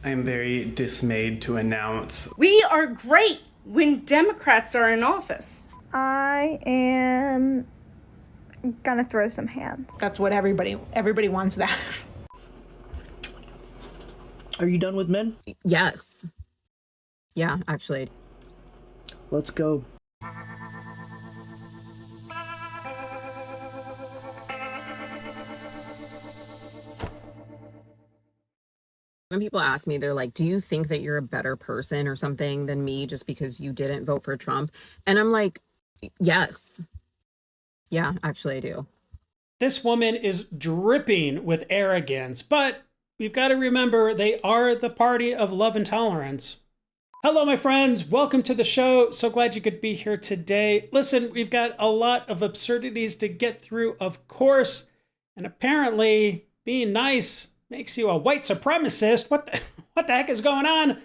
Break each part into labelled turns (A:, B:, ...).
A: I am very dismayed to announce
B: we are great when Democrats are in office.
C: I am gonna throw some hands.
D: That's what everybody wants that.
E: Are you done with men?
F: Yes. Yeah, actually.
E: Let's go.
F: When people ask me, they're like, do you think that you're a better person or something than me just because you didn't vote for Trump? And I'm like, yes. Yeah, actually I do.
G: This woman is dripping with arrogance, but we've got to remember they are the party of love and tolerance. Hello, my friends. Welcome to the show. So glad you could be here today. Listen, we've got a lot of absurdities to get through, of course. And apparently being nice makes you a white supremacist. What the heck is going on?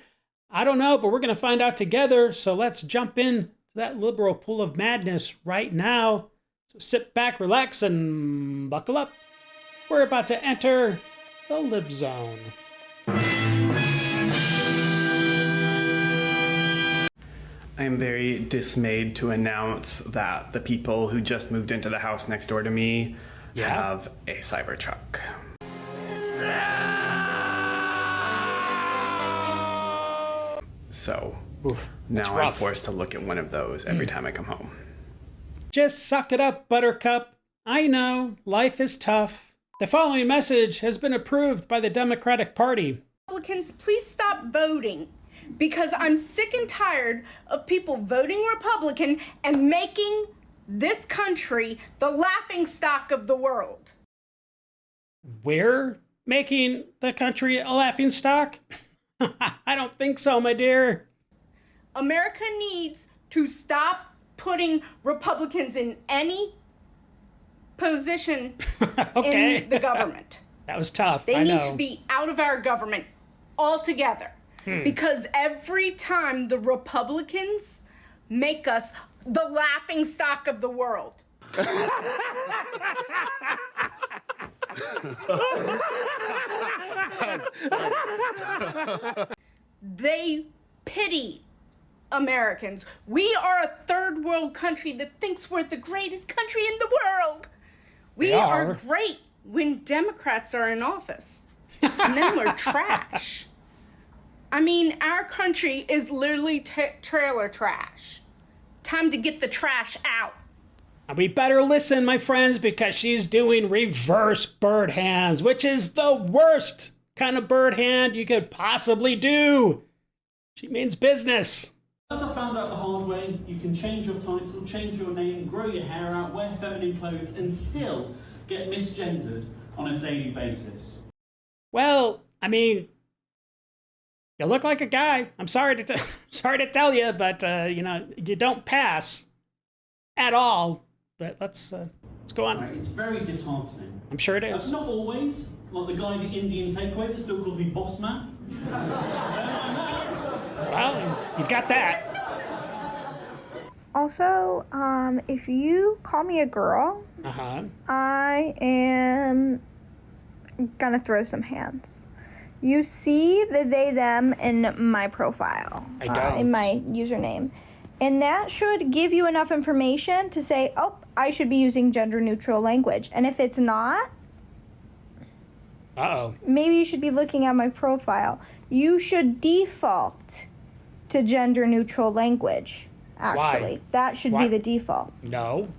G: I don't know, but we're going to find out together. So let's jump in to that liberal pool of madness right now. So sit back, relax, and buckle up. We're about to enter the Lib Zone.
A: I am very dismayed to announce that the people who just moved into the house next door to me have a Cybertruck. So now I'm forced to look at one of those every time I come home.
G: Just suck it up, Buttercup. I know, life is tough. The following message has been approved by the Democratic Party.
B: Republicans, please stop voting, because I'm sick and tired of people voting Republican and making this country the laughingstock of the world.
G: We're making the country a laughingstock? I don't think so, my dear.
B: America needs to stop putting Republicans in any position in the government.
G: That was tough.
B: They need to be out of our government altogether. Because every time the Republicans make us the laughingstock of the world. They pity Americans. We are a third world country that thinks we're the greatest country in the world. We are great when Democrats are in office. And then we're trash. I mean, our country is literally trailer trash. Time to get the trash out.
G: We better listen, my friends, because she's doing reverse bird hands, which is the worst kind of bird hand you could possibly do. She means business.
H: As I found out the hard way, you can change your title, change your name, grow your hair out, wear feminine clothes, and still get misgendered on a daily basis.
G: Well, I mean, you look like a guy. I'm sorry to tell you, but you don't pass at all. But let's go on.
H: Right, it's very disheartening.
G: I'm sure it is.
H: Not always. Like the guy in the Indian takeaway that still calls me boss man.
G: Well, you've got that.
C: Also, if you call me a girl, I am gonna throw some hands. You see the they, them in my profile.
G: I don't.
C: In my username. And that should give you enough information to say, oh, I should be using gender neutral language. And if it's not, maybe you should be looking at my profile. You should default to gender neutral language, actually.
G: Why?
C: That should be the default.
G: No.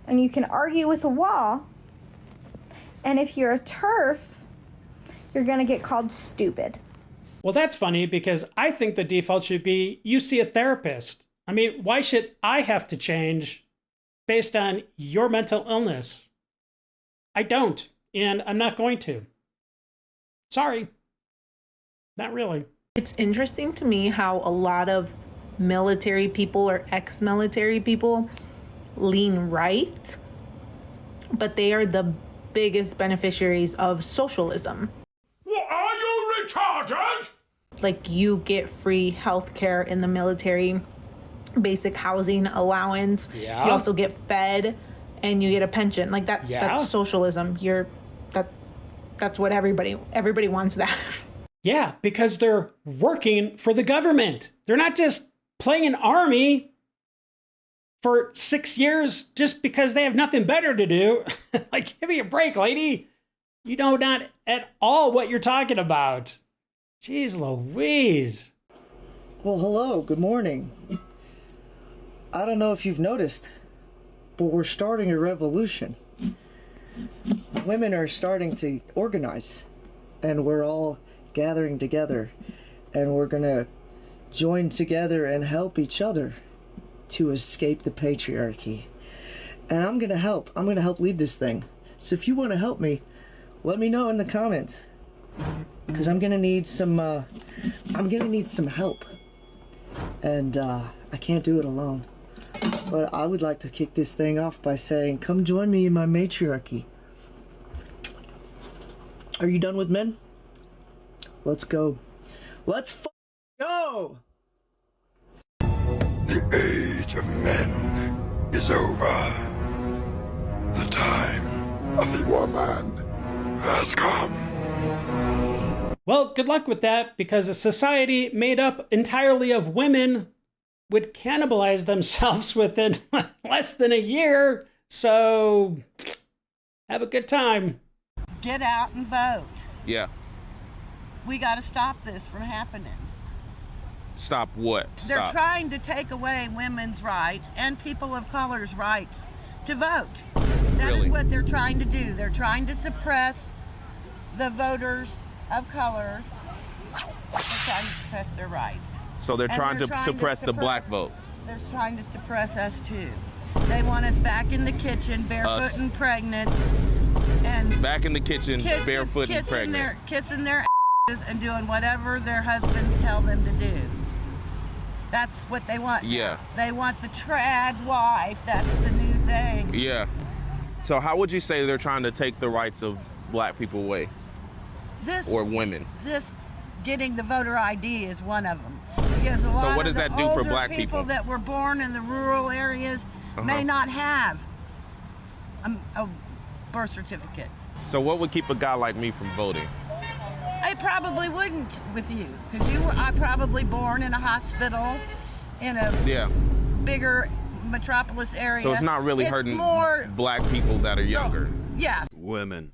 C: And you can argue with a wall. And if you're a TERF, you're going to get called stupid.
G: Well, that's funny because I think the default should be you see a therapist. I mean, why should I have to change based on your mental illness? I don't, and I'm not going to. Sorry. Not really.
D: It's interesting to me how a lot of military people or ex-military people lean right, but they are the biggest beneficiaries of socialism.
I: What, are you retarded?
D: Like, you get free health care in the military, basic housing allowance.
G: Yeah.
D: You also get fed, and you get a pension. Like, that's socialism. That's what everybody wants that.
G: Yeah, because they're working for the government. They're not just playing an army for 6 years just because they have nothing better to do. Like, give me a break, lady. You know not at all what you're talking about. Jeez Louise.
E: Well, hello, good morning. I don't know if you've noticed, but we're starting a revolution. Women are starting to organize, and we're all gathering together, and we're gonna join together and help each other to escape the patriarchy. And I'm gonna help lead this thing. So if you want to help me, let me know in the comments, because I'm gonna need some help, and I can't do it alone. But I would like to kick this thing off by saying, come join me in my matriarchy. Are you done with men? Let's go. Let's go!
I: The age of men is over. The time of the woman has come.
G: Well, good luck with that, because a society made up entirely of women would cannibalize themselves within less than a year. So have a good time.
J: Get out and vote.
K: Yeah.
J: We got to stop this from happening.
K: Stop what?
J: They're trying to take away women's rights and people of color's rights to vote. That is what they're trying to do. They're trying to suppress the voters of color. They're trying to suppress their rights.
K: So they're trying to suppress the black vote.
J: They're trying to suppress us too. They want us back in the kitchen, barefoot and pregnant, and
K: back in the kitchen, barefoot and pregnant,
J: kissing their asses and doing whatever their husbands tell them to do. That's what they want.
K: Yeah.
J: They want the trad wife. That's the new thing.
K: Yeah. So how would you say they're trying to take the rights of black people away? Or women?
J: Getting the voter ID is one of them. Because a lot
K: what does that do for black
J: people that were born in the rural areas may not have a birth certificate.
K: So what would keep a guy like me from voting?
J: I probably wouldn't with you, because I probably born in a hospital in a bigger metropolis area.
K: So it's not really hurting black people that are younger.
J: Yeah.
L: Women.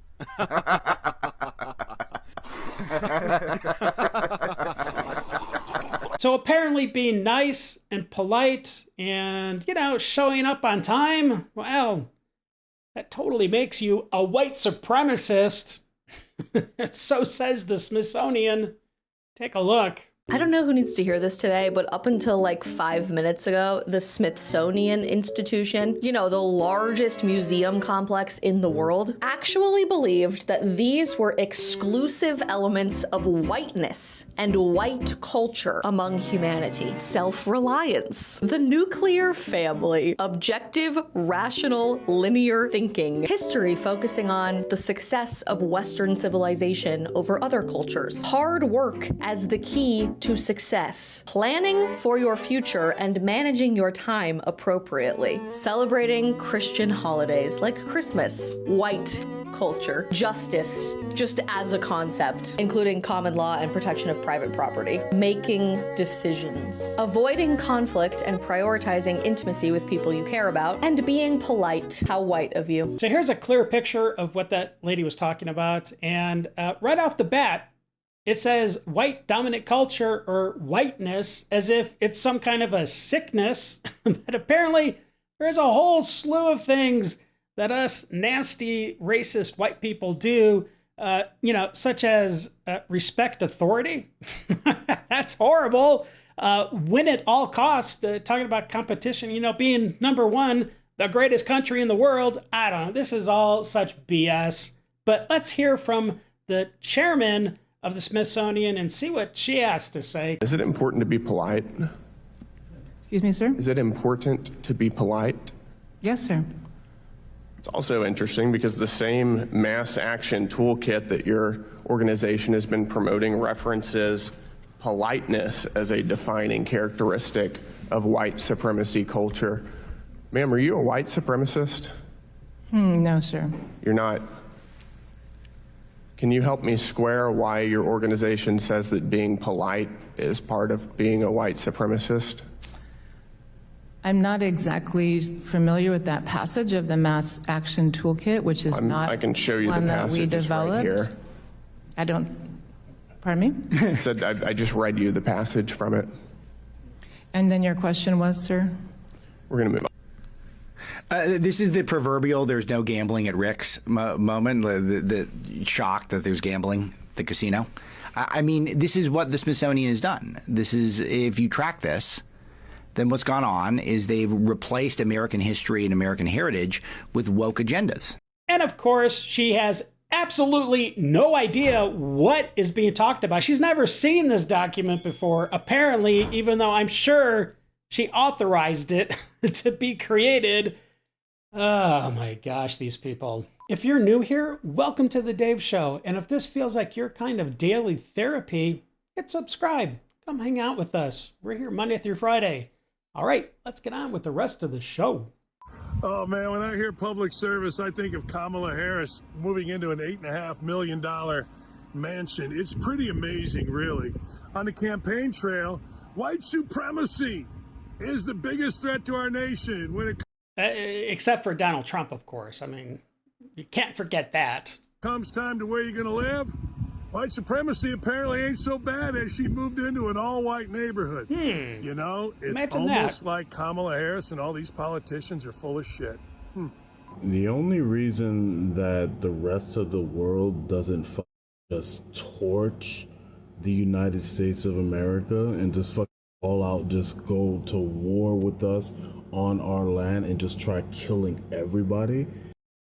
G: So apparently being nice and polite and, showing up on time, well, that totally makes you a white supremacist. So says the Smithsonian. Take a look.
M: I don't know who needs to hear this today, but up until like 5 minutes ago, the Smithsonian Institution, the largest museum complex in the world, actually believed that these were exclusive elements of whiteness and white culture among humanity. Self-reliance, the nuclear family, objective, rational, linear thinking, history focusing on the success of Western civilization over other cultures, hard work as the key to success, planning for your future and managing your time appropriately, celebrating Christian holidays like Christmas, white culture, justice, just as a concept, including common law and protection of private property, making decisions, avoiding conflict and prioritizing intimacy with people you care about, and being polite. How white of you.
G: So here's a clear picture of what that lady was talking about, and right off the bat, it says white dominant culture or whiteness as if it's some kind of a sickness, but apparently there's a whole slew of things that us nasty racist white people do, such as respect authority. That's horrible. Win at all costs, talking about competition, being number one, the greatest country in the world. I don't know, this is all such BS. But let's hear from the chairman of the Smithsonian and see what she has to say.
N: Is it important to be polite?
O: Excuse me, sir?
N: Is it important to be polite?
O: Yes, sir.
N: It's also interesting because the same mass action toolkit that your organization has been promoting references politeness as a defining characteristic of white supremacy culture. Ma'am, are you a white supremacist?
O: No, sir.
N: You're not? Can you help me square why your organization says that being polite is part of being a white supremacist?
O: I'm not exactly familiar with that passage of the Mass Action Toolkit, which is not
N: I can show you the
O: one that we
N: passage. It's right
O: developed.
N: here.
O: I don't, pardon me?
N: Said I just read you the passage from it.
O: And then your question was, sir?
N: We're going to move on.
L: This is the proverbial "there's no gambling at Rick's" moment, the shock that there's gambling at the casino. I mean, this is what the Smithsonian has done. This is, if you track this, then what's gone on is they've replaced American history and American heritage with woke agendas.
G: And of course, she has absolutely no idea what is being talked about. She's never seen this document before, apparently, even though I'm sure she authorized it to be created. Oh my gosh, these people. If you're new here, welcome to The Dave Show. And if this feels like your kind of daily therapy, hit subscribe. Come hang out with us. We're here Monday through Friday. All right, let's get on with the rest of the show.
P: Oh man, when I hear public service, I think of Kamala Harris moving into an $8.5 million mansion. It's pretty amazing, really. On the campaign trail, white supremacy is the biggest threat to our nation when it
G: except for Donald Trump, of course. I mean, you can't forget that.
P: comes time to where you're going to live. White supremacy apparently ain't so bad as she moved into an all-white neighborhood. You know, it's
G: Imagine
P: almost
G: that.
P: like Kamala Harris and all these politicians are full of shit.
Q: The only reason that the rest of the world doesn't just torch the United States of America and just all out just go to war with us on our land and just try killing everybody.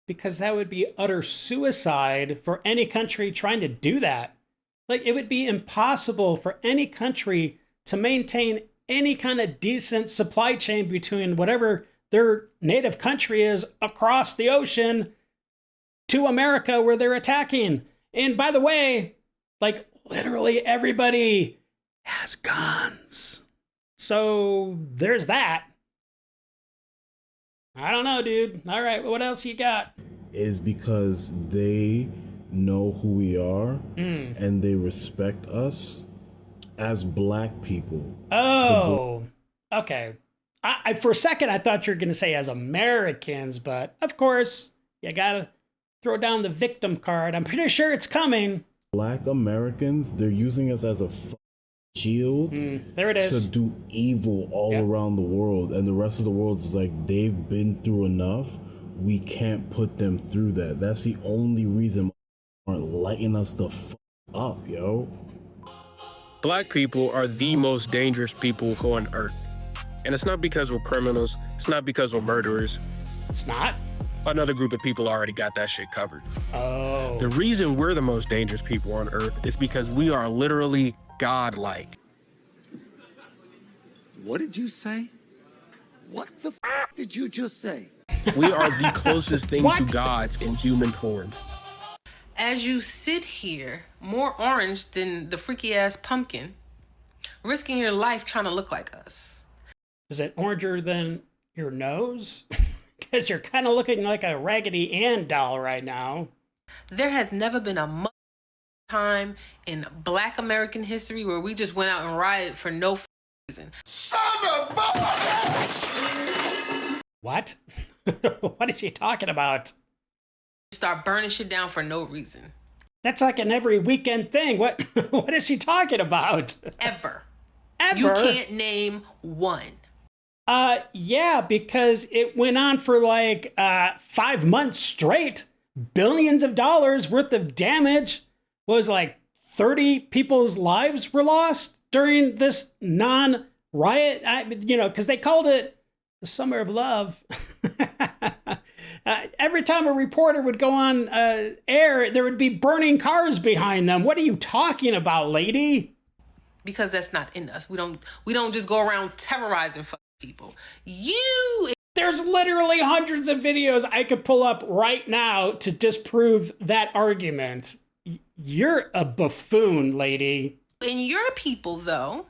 G: Because that would be utter suicide for any country trying to do that. Like, it would be impossible for any country to maintain any kind of decent supply chain between whatever their native country is across the ocean to America where they're attacking. And by the way, like, literally everybody has guns. So there's that. I don't know, dude. All right, what else you got?
Q: Is because they know who we are and they respect us as black people.
G: Oh, okay. I for a second, I thought you were going to say as Americans, but of course, you got to throw down the victim card. I'm pretty sure it's coming.
Q: Black Americans, they're using us as a shield
G: there it is.
Q: to do evil all around the world, and the rest of the world is like, they've been through enough, we can't put them through that. That's the only reason aren't lighting us the up, yo.
R: Black people are the most dangerous people on earth, and it's not because we're criminals, it's not because we're murderers.
G: It's not?
R: Another group of people already got that shit covered.
G: Oh.
R: The reason we're the most dangerous people on earth is because we are literally godlike.
S: What did you say? What the f did you just say?
R: We are the closest thing to gods in human form.
T: As you sit here, more orange than the freaky ass pumpkin, risking your life trying to look like us.
G: Is it oranger than your nose? Because you're kind of looking like a Raggedy Ann doll right now.
T: There has never been a time in Black American history where we just went out and rioted for no reason.
S: Son of a bitch!
G: What? What is she talking about?
T: Start burning shit down for no reason.
G: That's like an every weekend thing. What is she talking about?
T: Ever.
G: Ever?
T: You can't name one.
G: Yeah, because it went on for like 5 months straight. Billions of dollars worth of damage. Was like 30 people's lives were lost during this non-riot, because they called it the Summer of Love. Every time a reporter would go on air, there would be burning cars behind them. What are you talking about, lady?
T: Because that's not in us. We don't just go around terrorizing people.
G: There's literally hundreds of videos I could pull up right now to disprove that argument. You're a buffoon, lady.
T: In your people, though,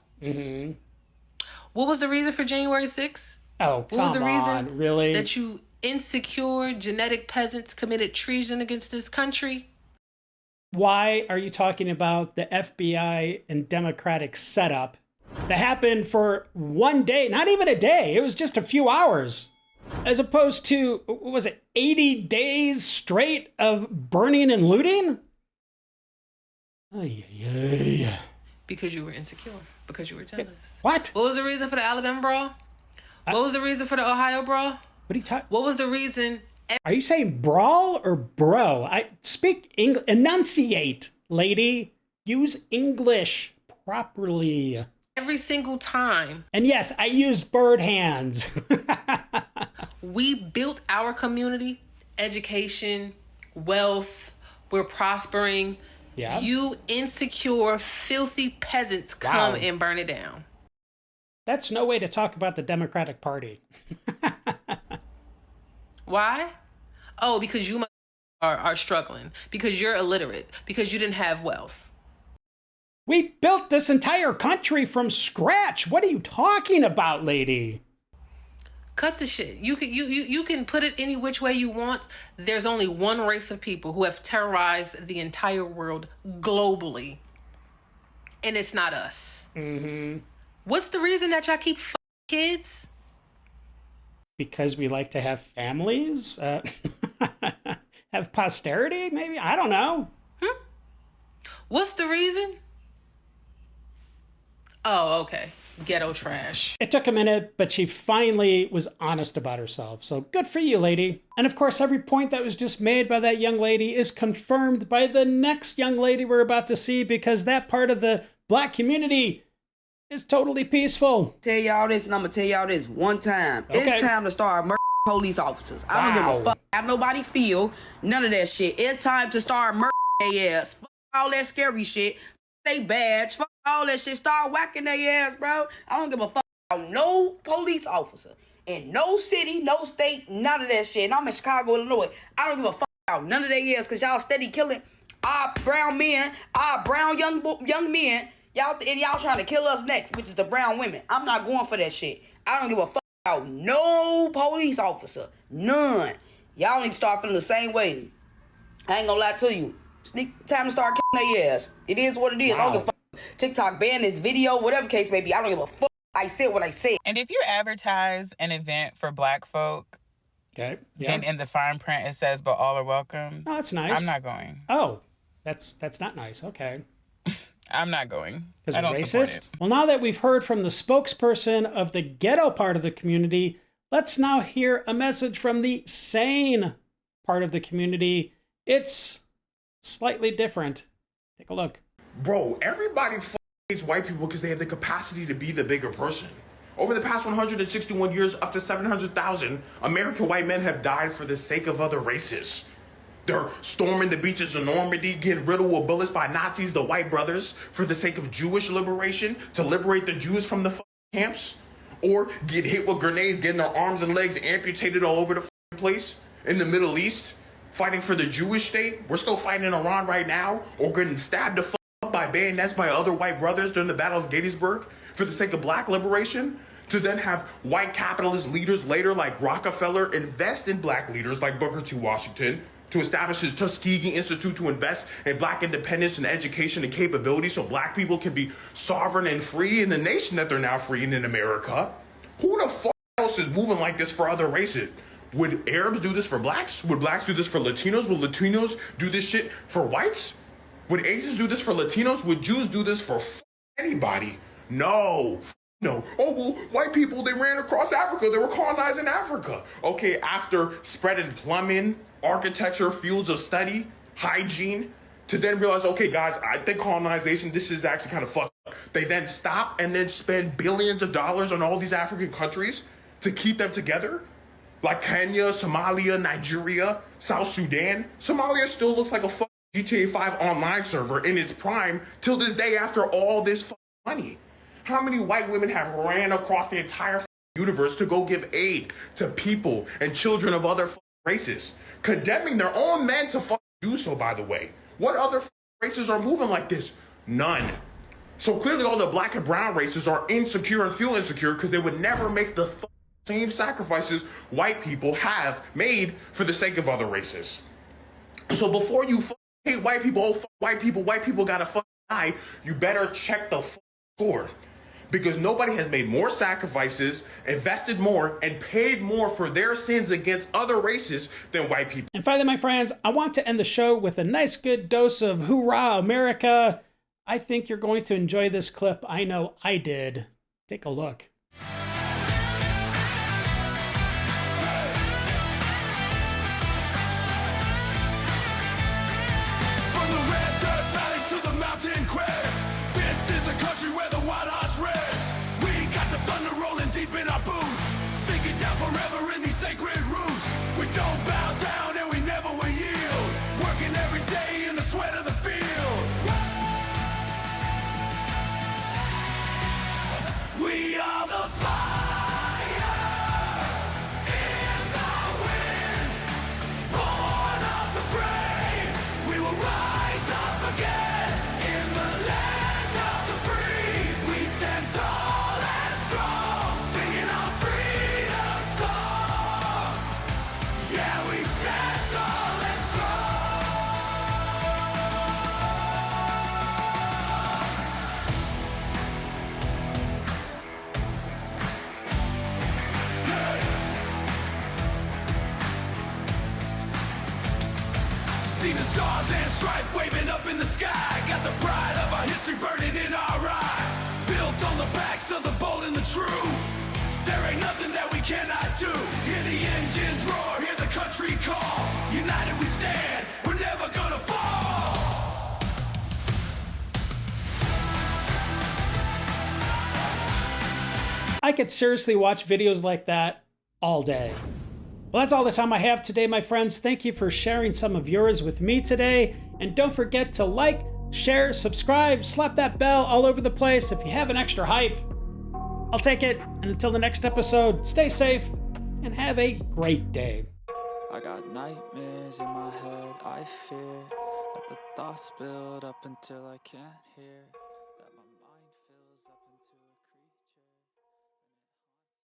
T: what was the reason for January 6th?
G: Oh,
T: what was the reason
G: really?
T: That you insecure genetic peasants committed treason against this country?
G: Why are you talking about the FBI and Democratic setup that happened for one day, not even a day, it was just a few hours, as opposed to, what was it, 80 days straight of burning and looting?
T: Because you were insecure. Because you were jealous.
G: What?
T: What was the reason for the Alabama brawl? What was the reason for the Ohio brawl?
G: What are you talking?
T: What was the reason?
G: Are you saying brawl or bro? I speak English. Enunciate, lady. Use English properly.
T: Every single time.
G: And yes, I used bird hands.
T: We built our community, education, wealth. We're prospering.
G: Yeah.
T: You insecure, filthy peasants come and burn it down.
G: That's no way to talk about the Democratic Party.
T: Why? Oh, because you are struggling. Because you're illiterate. Because you didn't have wealth.
G: We built this entire country from scratch. What are you talking about, lady?
T: Cut the shit. You can put it any which way you want. There's only one race of people who have terrorized the entire world globally. And it's not us.
G: Mm-hmm.
T: What's the reason that y'all keep kids?
G: Because we like to have families? Have posterity, maybe? I don't know.
T: What's the reason? Oh, okay. Ghetto trash.
G: It took a minute, but she finally was honest about herself. So good for you, lady. And of course, every point that was just made by that young lady is confirmed by the next young lady we're about to see, because that part of the Black community is totally peaceful.
U: Tell y'all this, and I'm gonna tell y'all this one time.
G: Okay.
U: It's time to start murdering police officers. I don't give a fuck how nobody feel. None of that shit. It's time to start murdering their ass. Fuck all that scary shit. They badge. Fuck all that shit. Start whacking their ass, bro. I don't give a fuck about no police officer in no city, no state, none of that shit. And I'm in Chicago, Illinois. I don't give a fuck about none of their ass, because y'all steady killing our brown men, our brown young men. Y'all trying to kill us next, which is the brown women. I'm not going for that shit. I don't give a fuck about no police officer. None. Y'all need to start feeling the same way. I ain't gonna lie to you. Time to start killing their ass. It is what it is. I don't give a fuck. TikTok ban this video, whatever case may be. I don't give a fuck. I said what I said.
V: And if you advertise an event for Black folk,
G: okay,
V: then in the fine print it says, but all are welcome.
G: Oh, that's nice.
V: I'm not going.
G: Oh, that's not nice. Okay.
V: I'm not going.
G: Because
V: I don't
G: racist?
V: support it.
G: Well, now that we've heard from the spokesperson of the ghetto part of the community, let's now hear a message from the sane part of the community. It's slightly different. Take a look.
W: Bro, everybody hates white people because they have the capacity to be the bigger person. Over the past 161 years, up to 700,000 American white men have died for the sake of other races. They're storming the beaches of Normandy, getting riddled with bullets by Nazis, the white brothers, for the sake of Jewish liberation, to liberate the Jews from the camps, or get hit with grenades, getting their arms and legs amputated all over the place. In the Middle East, fighting for the Jewish state. We're still fighting in Iran right now, or getting stabbed up by bayonets by other white brothers during the Battle of Gettysburg for the sake of Black liberation. To then have white capitalist leaders later like Rockefeller invest in Black leaders like Booker T. Washington, to establish his Tuskegee Institute to invest in Black independence and education and capability so Black people can be sovereign and free in the nation that they're now freeing in America. Who the fuck else is moving like this for other races? Would Arabs do this for Blacks? Would Blacks do this for Latinos? Would Latinos do this shit for whites? Would Asians do this for Latinos? Would Jews do this for anybody? No. No. Oh, well, white people, they ran across Africa. They were colonizing Africa. Okay, after spreading plumbing, architecture, fields of study, hygiene, to then realize, okay, guys, I think colonization, this is actually kind of fucked up. They then stop and then spend billions of dollars on all these African countries to keep them together. Like Kenya, Somalia, Nigeria, South Sudan. Somalia still looks like a fucking GTA 5 online server in its prime till this day after all this fucking money. How many white women have ran across the entire universe to go give aid to people and children of other races, condemning their own men to do so, by the way? What other races are moving like this? None. So clearly all the Black and brown races are insecure and feel insecure because they would never make the same sacrifices white people have made for the sake of other races. So before you hate white people, oh, fuck white people gotta fucking die, you better check the score. Because nobody has made more sacrifices, invested more, and paid more for their sins against other races than white people.
G: And finally, my friends, I want to end the show with a nice good dose of hoorah, America. I think you're going to enjoy this clip. I know I did. Take a look.
I: From the red dirt valleys to the mountain crest, this is the country where the white hearts rest. We got the thunder rolling deep in our boots, sinking down forever in these sacred roots. We don't bow down and we never will yield, working every day in the sweat of the field. We are the fire in the wind, born of the brave. We will rise up again in the land of the free. We stand tall and strong, singing our freedom song. Yeah, we stand tall and strong. See the stars and stripe waving up in the sky. Got the pride of our history burning in our eye. Built on the backs of the bold and the true. There ain't nothing that we cannot do. Hear the engines roar, hear the country call. United we stand, we're never gonna fall.
G: I could seriously watch videos like that all day. Well, that's all the time I have today, my friends. Thank you for sharing some of yours with me today. And don't forget to like, share, subscribe, slap that bell all over the place if you have an extra hype. I'll take it. And until the next episode, stay safe and have a great day.
A: I got nightmares in my head, I fear that the thoughts build up until I can't hear.